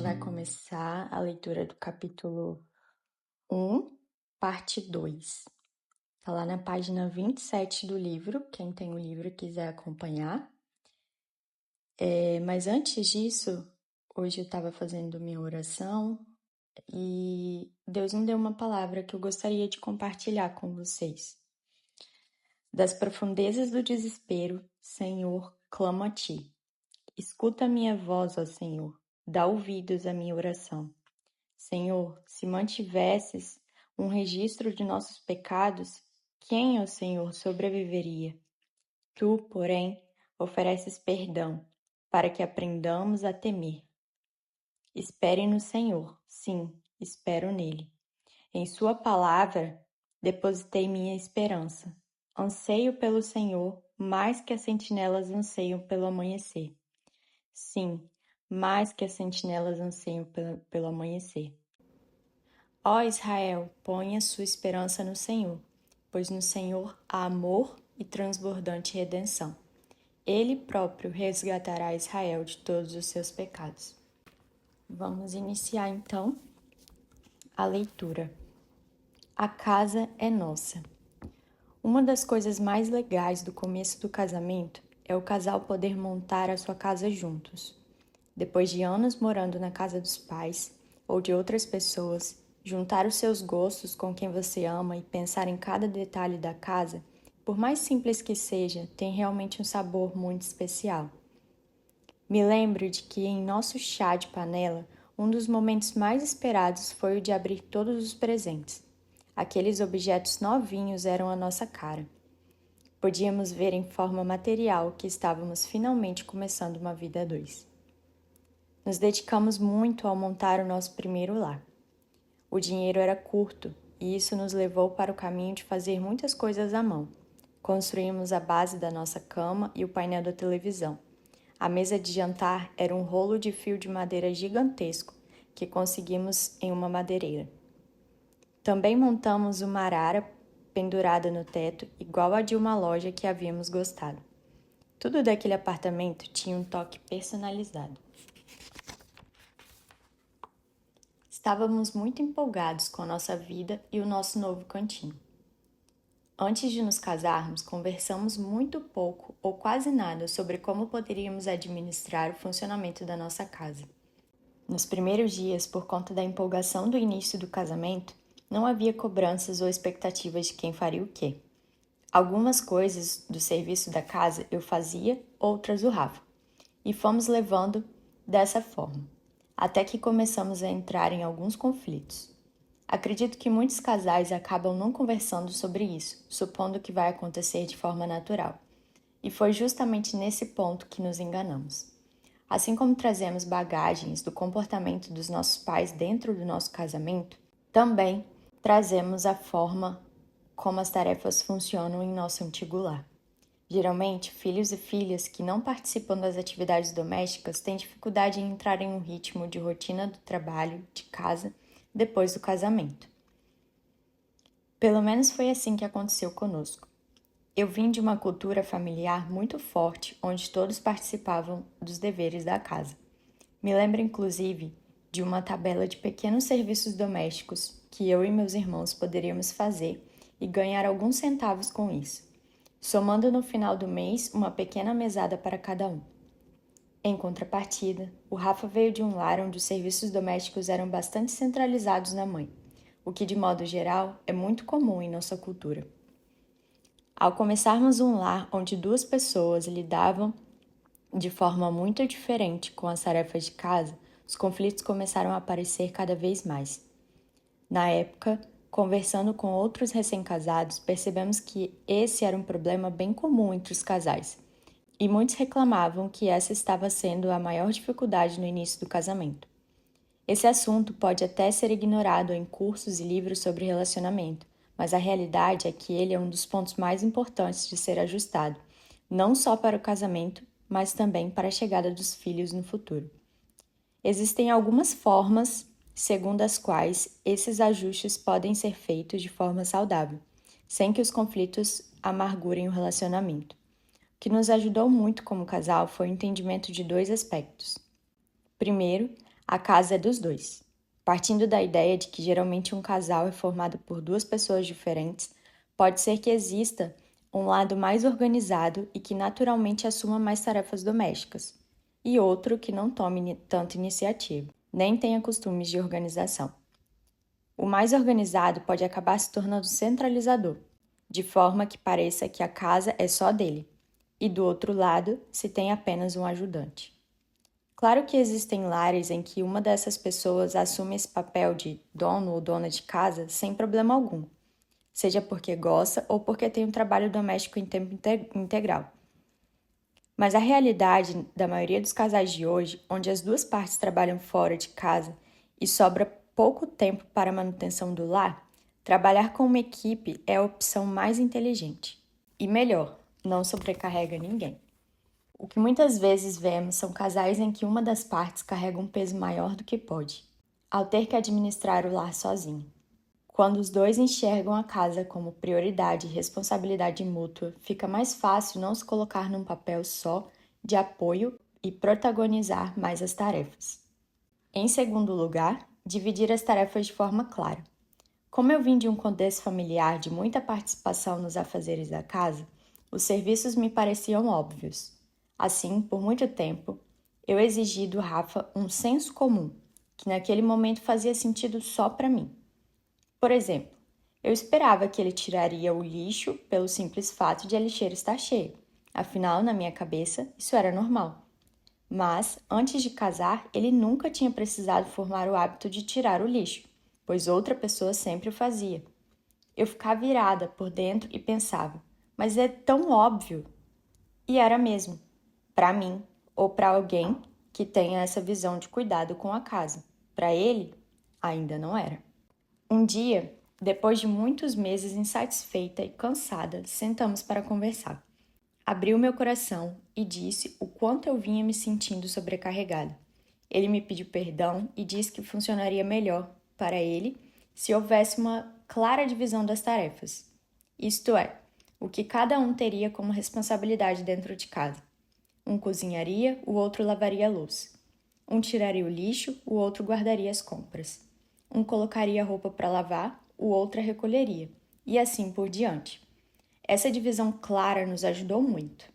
vai começar a leitura do capítulo 1, parte 2. Está lá na página 27 do livro, quem tem o livro quiser acompanhar. Mas antes disso, hoje eu estava fazendo minha oração e Deus me deu uma palavra que eu gostaria de compartilhar com vocês. Das profundezas do desespero, Senhor, clamo a Ti. Escuta a minha voz, ó Senhor, dá ouvidos à minha oração. Senhor, se mantivesses um registro de nossos pecados, quem, ó Senhor, sobreviveria? Tu, porém, ofereces perdão, para que aprendamos a temer. Espere no Senhor, sim, espero nele. Em sua palavra, depositei minha esperança. Anseio pelo Senhor, mais que as sentinelas anseiam pelo amanhecer. Sim, mais que as sentinelas anseiam pelo amanhecer. Ó Israel, ponha sua esperança no Senhor, pois no Senhor há amor e transbordante redenção. Ele próprio resgatará Israel de todos os seus pecados. Vamos iniciar então a leitura. A casa é nossa. Uma das coisas mais legais do começo do casamento é o casal poder montar a sua casa juntos. Depois de anos morando na casa dos pais ou de outras pessoas, juntar os seus gostos com quem você ama e pensar em cada detalhe da casa, por mais simples que seja, tem realmente um sabor muito especial. Me lembro de que em nosso chá de panela, um dos momentos mais esperados foi o de abrir todos os presentes. Aqueles objetos novinhos eram a nossa cara. Podíamos ver em forma material que estávamos finalmente começando uma vida a dois. Nos dedicamos muito ao montar o nosso primeiro lar. O dinheiro era curto e isso nos levou para o caminho de fazer muitas coisas à mão. Construímos a base da nossa cama e o painel da televisão. A mesa de jantar era um rolo de fio de madeira gigantesco que conseguimos em uma madeireira. Também montamos uma arara pendurada no teto, igual a de uma loja que havíamos gostado. Tudo daquele apartamento tinha um toque personalizado. Estávamos muito empolgados com a nossa vida e o nosso novo cantinho. Antes de nos casarmos, conversamos muito pouco ou quase nada sobre como poderíamos administrar o funcionamento da nossa casa. Nos primeiros dias, por conta da empolgação do início do casamento, não havia cobranças ou expectativas de quem faria o quê. Algumas coisas do serviço da casa eu fazia, outras o Rafa. E fomos levando dessa forma, até que começamos a entrar em alguns conflitos. Acredito que muitos casais acabam não conversando sobre isso, supondo que vai acontecer de forma natural. E foi justamente nesse ponto que nos enganamos. Assim como trazemos bagagens do comportamento dos nossos pais dentro do nosso casamento, também trazemos a forma como as tarefas funcionam em nosso antigo lar. Geralmente, filhos e filhas que não participam das atividades domésticas têm dificuldade em entrar em um ritmo de rotina do trabalho, de casa, depois do casamento. Pelo menos foi assim que aconteceu conosco. Eu vim de uma cultura familiar muito forte, onde todos participavam dos deveres da casa. Me lembro, inclusive, de uma tabela de pequenos serviços domésticos que eu e meus irmãos poderíamos fazer e ganhar alguns centavos com isso, somando no final do mês uma pequena mesada para cada um. Em contrapartida, o Rafa veio de um lar onde os serviços domésticos eram bastante centralizados na mãe, o que, de modo geral, é muito comum em nossa cultura. Ao começarmos um lar onde duas pessoas lidavam de forma muito diferente com as tarefas de casa, os conflitos começaram a aparecer cada vez mais. Na época, conversando com outros recém-casados, percebemos que esse era um problema bem comum entre os casais, e muitos reclamavam que essa estava sendo a maior dificuldade no início do casamento. Esse assunto pode até ser ignorado em cursos e livros sobre relacionamento, mas a realidade é que ele é um dos pontos mais importantes de ser ajustado, não só para o casamento, mas também para a chegada dos filhos no futuro. Existem algumas formas segundo as quais esses ajustes podem ser feitos de forma saudável, sem que os conflitos amargurem o relacionamento. O que nos ajudou muito como casal foi o entendimento de dois aspectos. Primeiro, A casa é dos dois. Partindo da ideia de que geralmente um casal é formado por duas pessoas diferentes, pode ser que exista um lado mais organizado e que naturalmente assuma mais tarefas domésticas, e outro que não tome tanta iniciativa, nem tenha costumes de organização. O mais organizado pode acabar se tornando centralizador, de forma que pareça que a casa é só dele, e do outro lado se tem apenas um ajudante. Claro que existem lares em que uma dessas pessoas assume esse papel de dono ou dona de casa sem problema algum, seja porque gosta ou porque tem um trabalho doméstico em tempo integral. Mas a realidade da maioria dos casais de hoje, onde as duas partes trabalham fora de casa e sobra pouco tempo para a manutenção do lar, trabalhar com uma equipe é a opção mais inteligente. E melhor, não sobrecarrega ninguém. O que muitas vezes vemos são casais em que uma das partes carrega um peso maior do que pode, ao ter que administrar o lar sozinho. Quando os dois enxergam a casa como prioridade e responsabilidade mútua, fica mais fácil não se colocar num papel só de apoio e protagonizar mais as tarefas. Em segundo lugar, dividir as tarefas de forma clara. Como eu vim de um contexto familiar de muita participação nos afazeres da casa, os serviços me pareciam óbvios. Assim, por muito tempo, eu exigi do Rafa um senso comum, que naquele momento fazia sentido só para mim. Por exemplo, eu esperava que ele tiraria o lixo pelo simples fato de a lixeira estar cheia. Afinal, na minha cabeça, isso era normal. Mas, antes de casar, ele nunca tinha precisado formar o hábito de tirar o lixo, pois outra pessoa sempre o fazia. Eu ficava virada por dentro e pensava, mas é tão óbvio. E era mesmo, para mim, ou para alguém que tenha essa visão de cuidado com a casa. Para ele, ainda não era. Um dia, depois de muitos meses insatisfeita e cansada, sentamos para conversar. Abriu meu coração e disse o quanto eu vinha me sentindo sobrecarregada. Ele me pediu perdão e disse que funcionaria melhor para ele se houvesse uma clara divisão das tarefas. Isto é, o que cada um teria como responsabilidade dentro de casa. Um cozinharia, o outro lavaria a louça. Um tiraria o lixo, o outro guardaria as compras. Um colocaria a roupa para lavar, o outro a recolheria. E assim por diante. Essa divisão clara nos ajudou muito.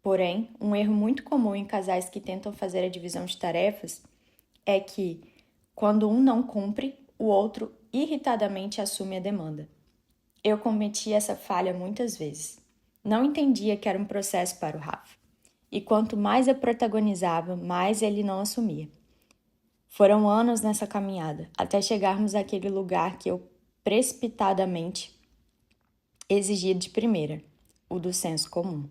Porém, um erro muito comum em casais que tentam fazer a divisão de tarefas é que, quando um não cumpre, o outro irritadamente assume a demanda. Eu cometi essa falha muitas vezes. Não entendia que era um processo para o Rafa. E quanto mais eu protagonizava, mais ele não assumia. Foram anos nessa caminhada, até chegarmos àquele lugar que eu precipitadamente exigi de primeira, o do senso comum.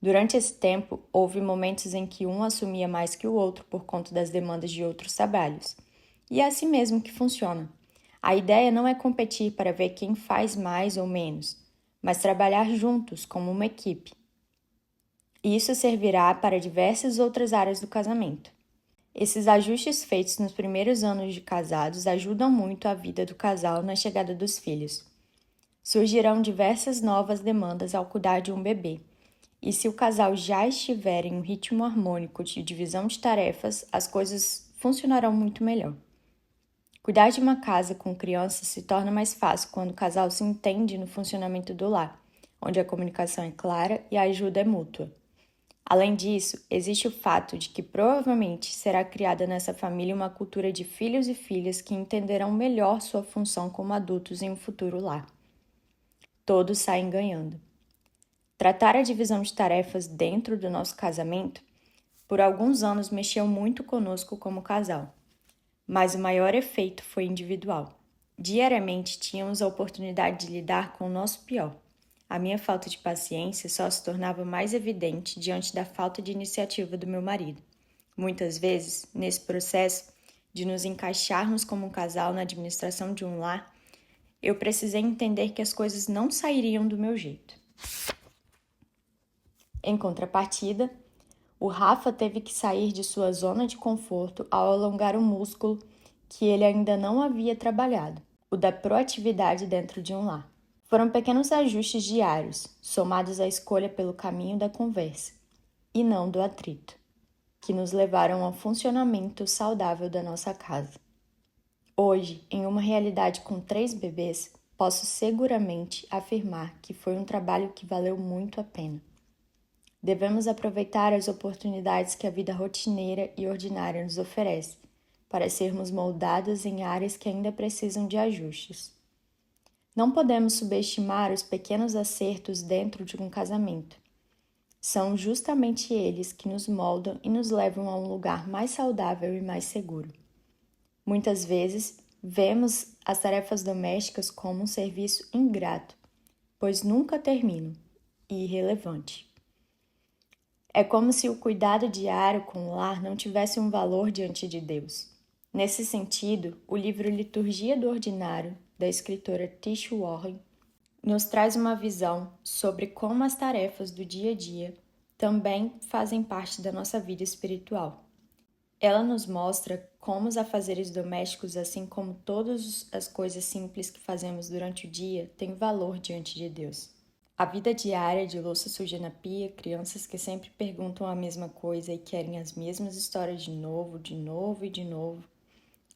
Durante esse tempo, houve momentos em que um assumia mais que o outro por conta das demandas de outros trabalhos. E é assim mesmo que funciona. A ideia não é competir para ver quem faz mais ou menos, mas trabalhar juntos como uma equipe. E isso servirá para diversas outras áreas do casamento. Esses ajustes feitos nos primeiros anos de casados ajudam muito a vida do casal na chegada dos filhos. Surgirão diversas novas demandas ao cuidar de um bebê. E se o casal já estiver em um ritmo harmônico de divisão de tarefas, as coisas funcionarão muito melhor. Cuidar de uma casa com crianças se torna mais fácil quando o casal se entende no funcionamento do lar, onde a comunicação é clara e a ajuda é mútua. Além disso, existe o fato de que provavelmente será criada nessa família uma cultura de filhos e filhas que entenderão melhor sua função como adultos em um futuro lar. Todos saem ganhando. Tratar a divisão de tarefas dentro do nosso casamento, por alguns anos mexeu muito conosco como casal, mas o maior efeito foi individual. Diariamente tínhamos a oportunidade de lidar com o nosso pior. A minha falta de paciência só se tornava mais evidente diante da falta de iniciativa do meu marido. Muitas vezes, nesse processo de nos encaixarmos como um casal na administração de um lar, eu precisei entender que as coisas não sairiam do meu jeito. Em contrapartida, o Rafa teve que sair de sua zona de conforto ao alongar o músculo que ele ainda não havia trabalhado, o da proatividade dentro de um lar. Foram pequenos ajustes diários, somados à escolha pelo caminho da conversa, e não do atrito, que nos levaram ao funcionamento saudável da nossa casa. Hoje, em uma realidade com 3 bebês, posso seguramente afirmar que foi um trabalho que valeu muito a pena. Devemos aproveitar as oportunidades que a vida rotineira e ordinária nos oferece, para sermos moldados em áreas que ainda precisam de ajustes. Não podemos subestimar os pequenos acertos dentro de um casamento. São justamente eles que nos moldam e nos levam a um lugar mais saudável e mais seguro. Muitas vezes, vemos as tarefas domésticas como um serviço ingrato, pois nunca terminam, e irrelevante. É como se o cuidado diário com o lar não tivesse um valor diante de Deus. Nesse sentido, o livro Liturgia do Ordinário, da escritora Tish Warren, nos traz uma visão sobre como as tarefas do dia a dia também fazem parte da nossa vida espiritual. Ela nos mostra como os afazeres domésticos, assim como todas as coisas simples que fazemos durante o dia, têm valor diante de Deus. A vida diária de louça suja na pia, crianças que sempre perguntam a mesma coisa e querem as mesmas histórias de novo e de novo.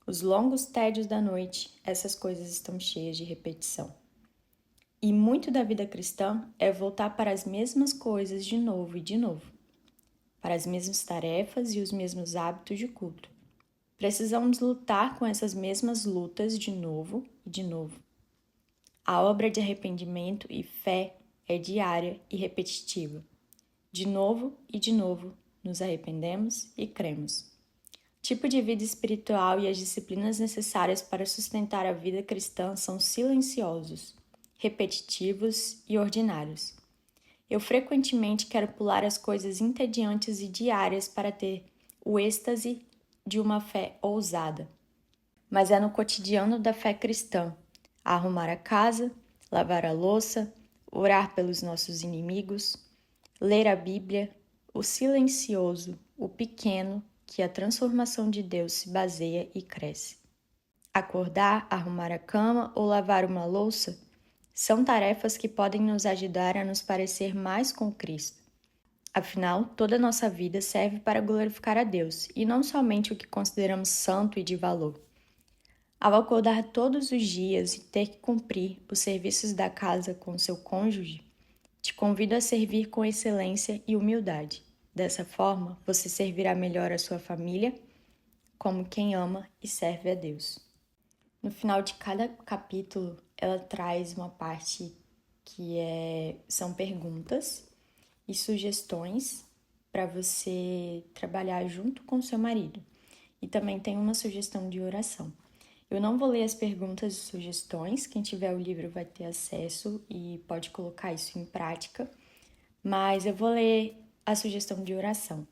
Os longos tédios da noite, essas coisas estão cheias de repetição. E muito da vida cristã é voltar para as mesmas coisas de novo e de novo, para as mesmas tarefas e os mesmos hábitos de culto. Precisamos lutar com essas mesmas lutas de novo e de novo. A obra de arrependimento e fé é diária e repetitiva. De novo e de novo, nos arrependemos e cremos. O tipo de vida espiritual e as disciplinas necessárias para sustentar a vida cristã são silenciosos, repetitivos e ordinários. Eu frequentemente quero pular as coisas entediantes e diárias para ter o êxtase de uma fé ousada. Mas é no cotidiano da fé cristã: arrumar a casa, lavar a louça, orar pelos nossos inimigos, ler a Bíblia, o silencioso, o pequeno, que a transformação de Deus se baseia e cresce. Acordar, arrumar a cama ou lavar uma louça são tarefas que podem nos ajudar a nos parecer mais com Cristo. Afinal, toda a nossa vida serve para glorificar a Deus, e não somente o que consideramos santo e de valor. Ao acordar todos os dias e ter que cumprir os serviços da casa com seu cônjuge, te convido a servir com excelência e humildade. Dessa forma, você servirá melhor a sua família, como quem ama e serve a Deus. No final de cada capítulo, ela traz uma parte que são perguntas e sugestões para você trabalhar junto com seu marido. E também tem uma sugestão de oração. Eu não vou ler as perguntas e sugestões, quem tiver o livro vai ter acesso e pode colocar isso em prática, mas eu vou ler a sugestão de oração.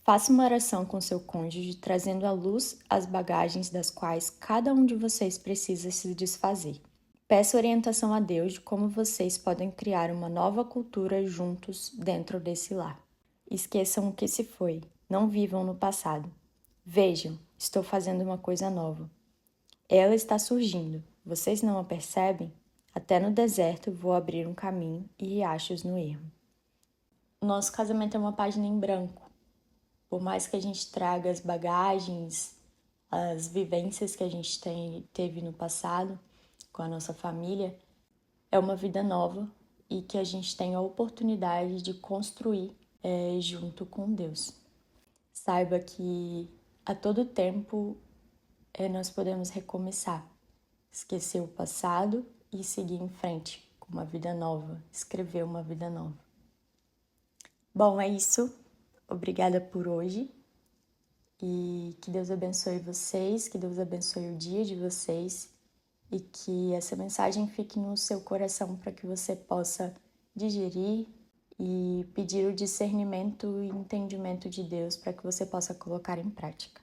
Faça uma oração com seu cônjuge, trazendo à luz as bagagens das quais cada um de vocês precisa se desfazer. Peça orientação a Deus de como vocês podem criar uma nova cultura juntos dentro desse lar. Esqueçam o que se foi, não vivam no passado. Vejam, estou fazendo uma coisa nova. Ela está surgindo, vocês não a percebem? Até no deserto vou abrir um caminho e riachos no ermo. O nosso casamento é uma página em branco. Por mais que a gente traga as bagagens, as vivências que a gente teve no passado com a nossa família, é uma vida nova e que a gente tem a oportunidade de construir junto com Deus. Saiba que a todo tempo nós podemos recomeçar, esquecer o passado e seguir em frente com uma vida nova, escrever uma vida nova. Bom, é isso. Obrigada por hoje e que Deus abençoe vocês, que Deus abençoe o dia de vocês e que essa mensagem fique no seu coração para que você possa digerir e pedir o discernimento e entendimento de Deus para que você possa colocar em prática.